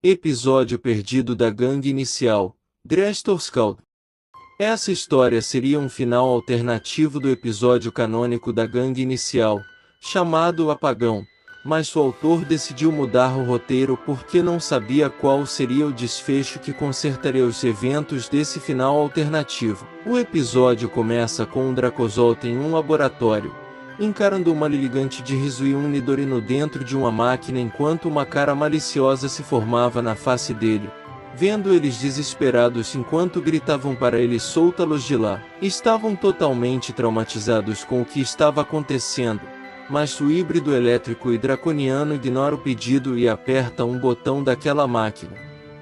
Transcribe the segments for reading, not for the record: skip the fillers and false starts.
Episódio perdido da gangue inicial, Drestorskald. Essa história seria um final alternativo do episódio canônico da gangue inicial, chamado Apagão, mas o autor decidiu mudar o roteiro porque não sabia qual seria o desfecho que consertaria os eventos desse final alternativo. O episódio começa com um Dracozolt em um laboratório, encarando uma Lilligant de riso e um Nidorino dentro de uma máquina enquanto uma cara maliciosa se formava na face dele. Vendo eles desesperados enquanto gritavam para ele soltá-los de lá, estavam totalmente traumatizados com o que estava acontecendo, mas o híbrido elétrico e draconiano ignora o pedido e aperta um botão daquela máquina,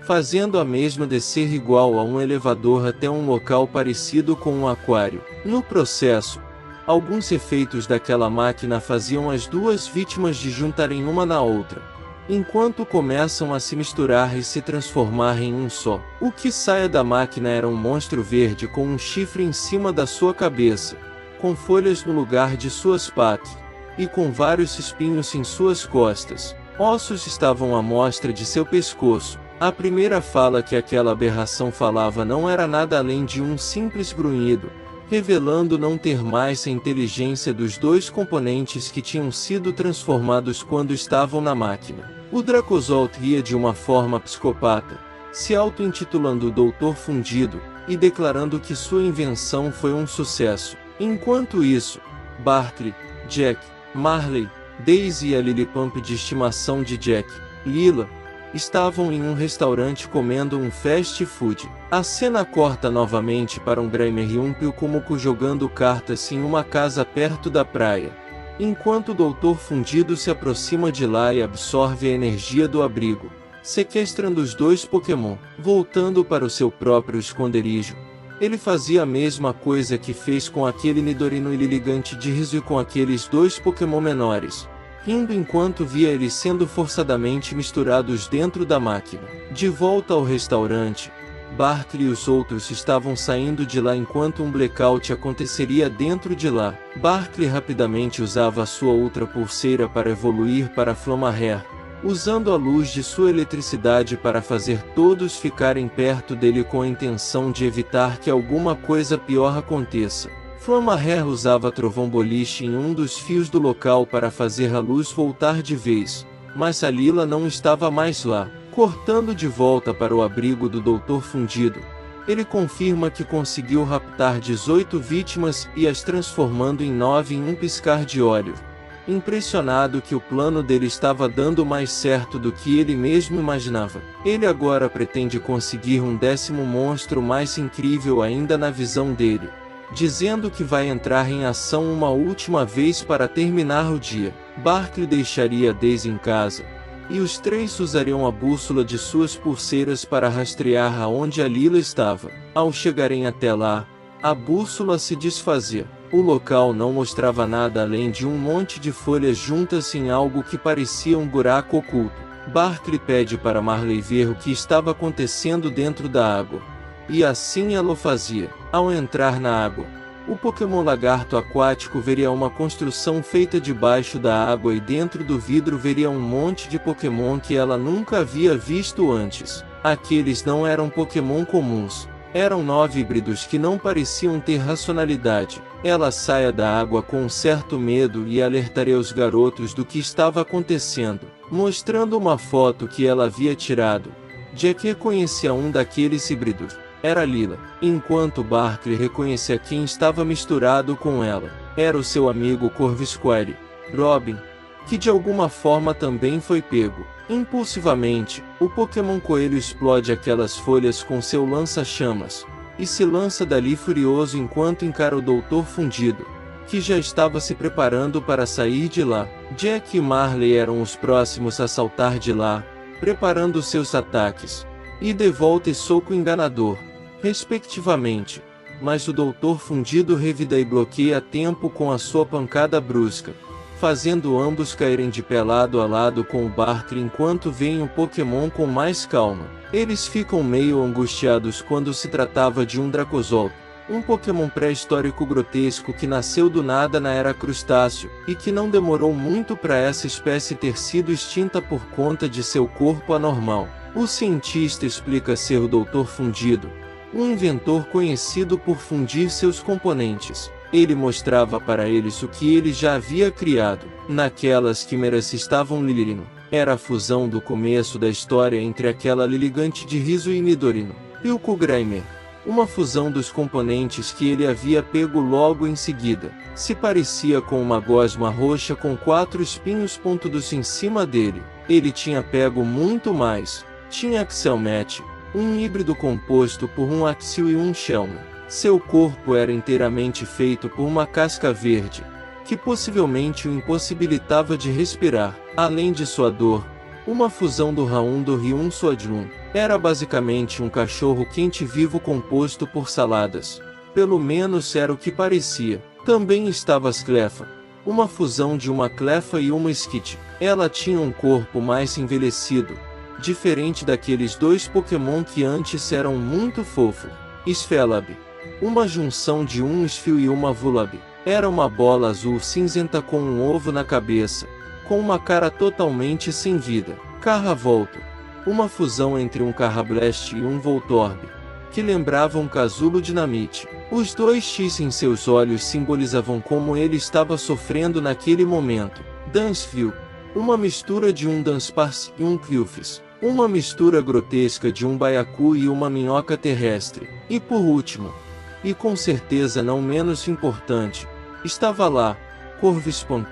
fazendo a mesma descer igual a um elevador até um local parecido com um aquário. No processo, alguns efeitos daquela máquina faziam as duas vítimas de juntarem uma na outra, enquanto começam a se misturar e se transformar em um só. O que saia da máquina era um monstro verde com um chifre em cima da sua cabeça, com folhas no lugar de suas patas, e com vários espinhos em suas costas. Ossos estavam à mostra de seu pescoço. A primeira fala que aquela aberração falava não era nada além de um simples grunhido, revelando não ter mais a inteligência dos dois componentes que tinham sido transformados quando estavam na máquina. O Dracozolt ria de uma forma psicopata, se auto-intitulando Doutor Fundido, e declarando que sua invenção foi um sucesso. Enquanto isso, Barkley, Jack, Marley, Daisy e a Lillipump de estimação de Jack, Lila, estavam em um restaurante comendo um fast food. A cena corta novamente para um Grimer e um Pilcomoco jogando cartas em uma casa perto da praia, enquanto o Doutor Fundido se aproxima de lá e absorve a energia do abrigo, sequestrando os dois Pokémon. Voltando para o seu próprio esconderijo, ele fazia a mesma coisa que fez com aquele Nidorino e Lilligant de riso e com aqueles dois Pokémon menores, rindo enquanto via eles sendo forçadamente misturados dentro da máquina. De volta ao restaurante, Barkley e os outros estavam saindo de lá enquanto um blackout aconteceria dentro de lá. Barkley rapidamente usava a sua outra pulseira para evoluir para Flammahair, usando a luz de sua eletricidade para fazer todos ficarem perto dele com a intenção de evitar que alguma coisa pior aconteça. Flammahair usava trovão boliche em um dos fios do local para fazer a luz voltar de vez, mas a Lila não estava mais lá. Cortando de volta para o abrigo do Doutor Fundido, ele confirma que conseguiu raptar 18 vítimas e as transformando em 9 em um piscar de olhos. Impressionado que o plano dele estava dando mais certo do que ele mesmo imaginava, ele agora pretende conseguir um 10º monstro mais incrível ainda na visão dele, dizendo que vai entrar em ação uma última vez para terminar o dia. Barkley deixaria Daisy em casa, e os três usariam a bússola de suas pulseiras para rastrear aonde a Lila estava. Ao chegarem até lá, a bússola se desfazia. O local não mostrava nada além de um monte de folhas juntas em algo que parecia um buraco oculto. Barkley pede para Marley ver o que estava acontecendo dentro da água, e assim ela o fazia. Ao entrar na água, o Pokémon Lagarto aquático veria uma construção feita debaixo da água e dentro do vidro veria um monte de Pokémon que ela nunca havia visto antes. Aqueles não eram Pokémon comuns, eram 9 híbridos que não pareciam ter racionalidade. Ela saia da água com um certo medo e alertaria os garotos do que estava acontecendo, mostrando uma foto que ela havia tirado. Jack reconhecia um daqueles híbridos. Era Lila, enquanto Barkley reconhecia quem estava misturado com ela. Era o seu amigo Corvisquire, Robin, que de alguma forma também foi pego. Impulsivamente, o Pokémon Coelho explode aquelas folhas com seu lança-chamas, e se lança dali furioso enquanto encara o Doutor Fundido, que já estava se preparando para sair de lá. Jack e Marley eram os próximos a saltar de lá, preparando seus ataques, e de volta e soco enganador, respectivamente, mas o Doutor Fundido revida e bloqueia a tempo com a sua pancada brusca, fazendo ambos caírem de pé lado a lado com o Barkley enquanto veem o Pokémon com mais calma. Eles ficam meio angustiados quando se tratava de um Dracozolt, um Pokémon pré-histórico grotesco que nasceu do nada na Era Crustáceo, e que não demorou muito para essa espécie ter sido extinta por conta de seu corpo anormal. O cientista explica ser o Doutor Fundido, um inventor conhecido por fundir seus componentes. Ele mostrava para eles o que ele já havia criado. Naquelas quimeras estavam Lilino. Era a fusão do começo da história entre aquela Liligante de riso e Nidorino. E o Kugraimer. Uma fusão dos componentes que ele havia pego logo em seguida. Se parecia com uma gosma roxa com 4 espinhos pontudos em cima dele. Ele tinha pego muito mais. Tinha Axelmet, um híbrido composto por um Axil e um Shelma. Seu corpo era inteiramente feito por uma casca verde, que possivelmente o impossibilitava de respirar. Além de sua dor, uma fusão do Raundor e um Sodlum. Era basicamente um cachorro quente vivo composto por saladas. Pelo menos era o que parecia. Também estava Sklefa, uma fusão de uma Clefa e uma Skit. Ela tinha um corpo mais envelhecido, diferente daqueles 2 Pokémon que antes eram muito fofos. Sphelab, uma junção de um Sfil e uma Vulab. Era uma bola azul cinzenta com um ovo na cabeça, com uma cara totalmente sem vida. Carravolto, uma fusão entre um Carrablast e um Voltorb, que lembrava um casulo dinamite. Os 2 X em seus olhos simbolizavam como ele estava sofrendo naquele momento. Dansville, uma mistura de um Dunsparce e um Qwilfish. Uma mistura grotesca de um baiacu e uma minhoca terrestre. E por último, e com certeza não menos importante, estava lá, Corvispomp,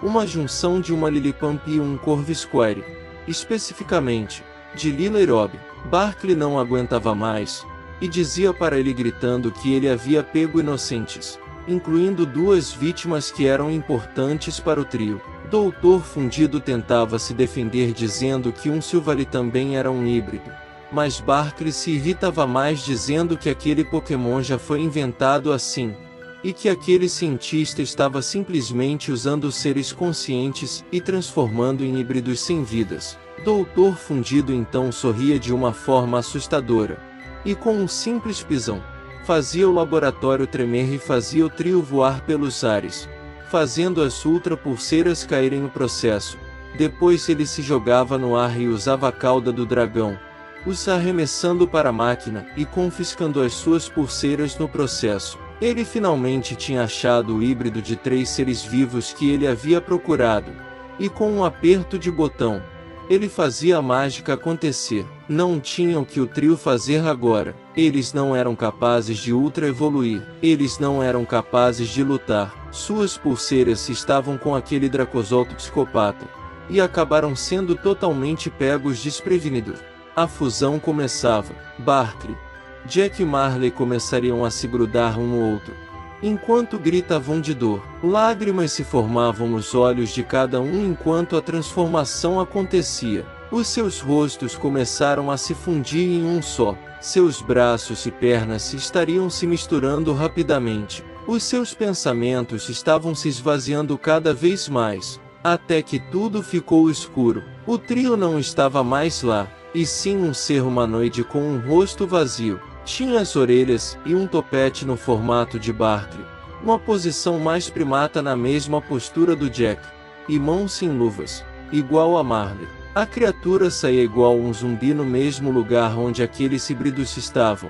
uma junção de uma Lilipump e um Corvisquire, especificamente, de Lileirob. Barkley não aguentava mais, e dizia para ele gritando que ele havia pego inocentes, incluindo 2 vítimas que eram importantes para o trio. Doutor Fundido tentava se defender dizendo que um Silvally também era um híbrido, mas Barkley se irritava mais dizendo que aquele Pokémon já foi inventado assim, e que aquele cientista estava simplesmente usando seres conscientes e transformando em híbridos sem vidas. Doutor Fundido então sorria de uma forma assustadora, e com um simples pisão, fazia o laboratório tremer e fazia o trio voar pelos ares, fazendo as ultra pulseiras caírem no processo. Depois ele se jogava no ar e usava a cauda do dragão, os arremessando para a máquina e confiscando as suas pulseiras no processo. Ele finalmente tinha achado o híbrido de 3 seres vivos que ele havia procurado, e com um aperto de botão, ele fazia a mágica acontecer. Não tinham que o trio fazer agora. Eles não eram capazes de ultra evoluir. Eles não eram capazes de lutar. Suas pulseiras estavam com aquele Dracozolt psicopata, e acabaram sendo totalmente pegos desprevenidos. A fusão começava. Barkley, Jack e Marley começariam a se grudar um no outro, enquanto gritavam de dor. Lágrimas se formavam nos olhos de cada um enquanto a transformação acontecia. Os seus rostos começaram a se fundir em um só. Seus braços e pernas estariam se misturando rapidamente. Os seus pensamentos estavam se esvaziando cada vez mais, até que tudo ficou escuro. O trio não estava mais lá, e sim um ser humanoide com um rosto vazio. Tinha as orelhas e um topete no formato de Barkley, uma posição mais primata na mesma postura do Jack, e mãos sem luvas, igual a Marley. A criatura saía igual um zumbi no mesmo lugar onde aqueles híbridos estavam,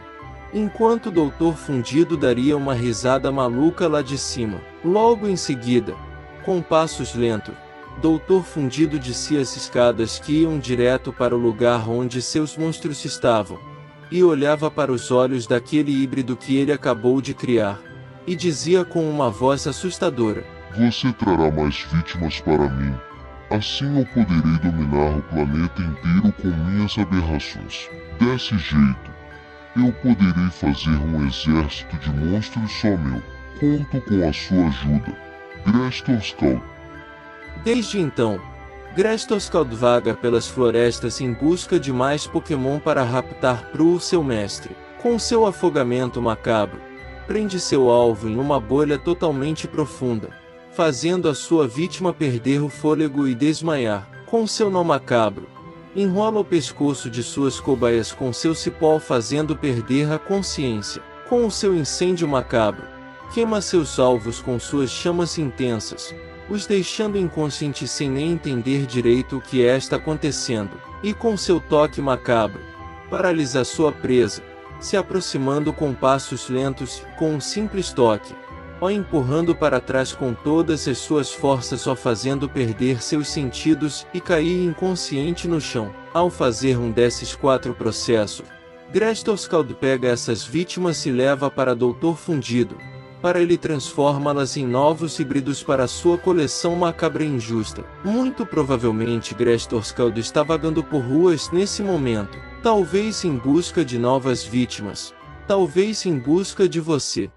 enquanto o Doutor Fundido daria uma risada maluca lá de cima. Logo em seguida, com passos lentos, Doutor Fundido descia as escadas que iam direto para o lugar onde seus monstros estavam, e olhava para os olhos daquele híbrido que ele acabou de criar, e dizia com uma voz assustadora: "Você trará mais vítimas para mim. Assim eu poderei dominar o planeta inteiro com minhas aberrações. Desse jeito, eu poderei fazer um exército de monstros só meu. Conto com a sua ajuda. Grestoskald." Desde então, Grestoskald vaga pelas florestas em busca de mais Pokémon para raptar Pru, seu mestre. Com seu afogamento macabro, prende seu alvo em uma bolha totalmente profunda, fazendo a sua vítima perder o fôlego e desmaiar. Com seu nó macabro, enrola o pescoço de suas cobaias com seu cipó, fazendo perder a consciência. Com o seu incêndio macabro, queima seus alvos com suas chamas intensas, os deixando inconscientes sem nem entender direito o que está acontecendo, e com seu toque macabro, paralisa sua presa, se aproximando com passos lentos, com um simples toque, ou empurrando para trás com todas as suas forças, ou fazendo perder seus sentidos e cair inconsciente no chão. Ao fazer um desses 4 processos, Grestoskald pega essas vítimas e leva para Doutor Fundido, para ele transformá-las em novos híbridos para sua coleção macabra e injusta. Muito provavelmente Grestoskald está vagando por ruas nesse momento, talvez em busca de novas vítimas, talvez em busca de você.